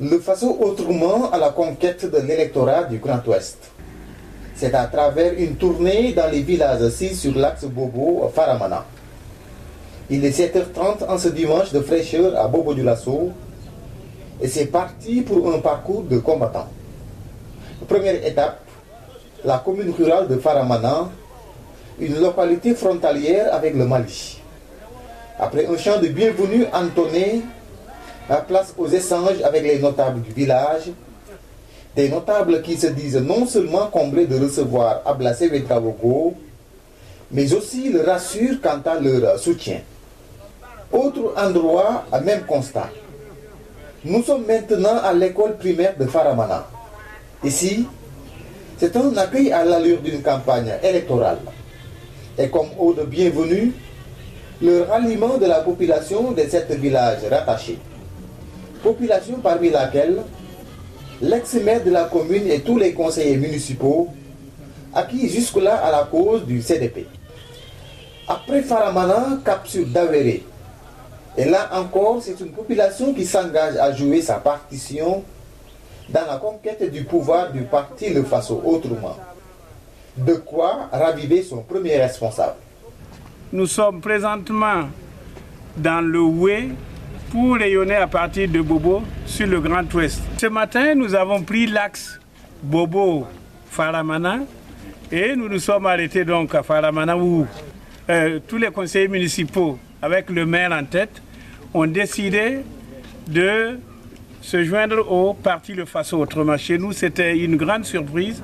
Le Faso autrement à la conquête de l'électorat du Grand Ouest. C'est à travers une tournée dans les villages assis sur l'axe Bobo-Faramana. Il est 7h30 en ce dimanche de fraîcheur à Bobo-Dioulasso et c'est parti pour un parcours de combattants. Première étape, la commune rurale de Faramana, une localité frontalière avec le Mali. Après un chant de bienvenue entonné, la place aux échanges avec les notables du village, des notables qui se disent non seulement comblés de recevoir Ablassé Ouedraogo, mais aussi le rassurent quant à leur soutien. Autre endroit, à même constat. Nous sommes maintenant à l'école primaire de Faramana. Ici, c'est un accueil à l'allure d'une campagne électorale. Et comme eau de bienvenue, le ralliement de la population de cet village rattaché. Population parmi laquelle l'ex-maire de la commune et tous les conseillers municipaux acquis jusque-là à la cause du CDP. Après Faramana, cap sur Daveré. Et là encore, c'est une population qui s'engage à jouer sa partition dans la conquête du pouvoir du parti Le Faso autrement. De quoi raviver son premier responsable. Nous sommes présentement dans le Oué pour rayonner à partir de Bobo sur le Grand Ouest. Ce matin, nous avons pris l'axe Bobo-Faramana et nous nous sommes arrêtés donc à Faramana où tous les conseillers municipaux, avec le maire en tête, ont décidé de se joindre au parti Le Faso autrement. Chez nous, c'était une grande surprise,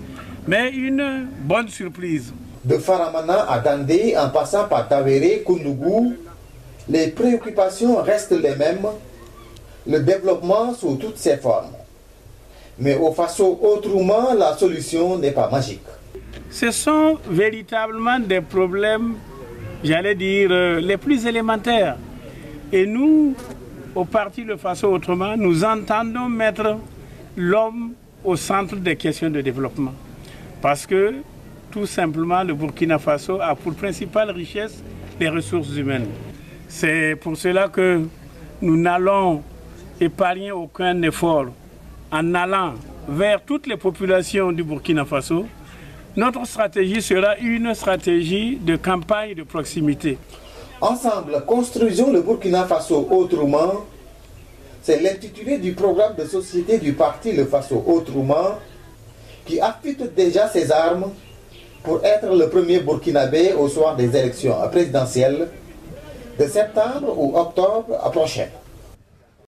mais une bonne surprise. De Faramana à Dandé, en passant par Taveré, Koundougou, les préoccupations restent les mêmes, le développement sous toutes ses formes. Mais au Faso autrement, la solution n'est pas magique. Ce sont véritablement des problèmes, j'allais dire, les plus élémentaires. Et nous, au parti Le Faso autrement, nous entendons mettre l'homme au centre des questions de développement. Parce que, tout simplement, le Burkina Faso a pour principale richesse les ressources humaines. C'est pour cela que nous n'allons épargner aucun effort en allant vers toutes les populations du Burkina Faso. Notre stratégie sera une stratégie de campagne de proximité. Ensemble, construisons le Burkina Faso autrement. C'est l'intitulé du programme de société du parti Le Faso autrement qui affûte déjà ses armes pour être le premier Burkinabé au soir des élections présidentielles de septembre ou octobre prochain.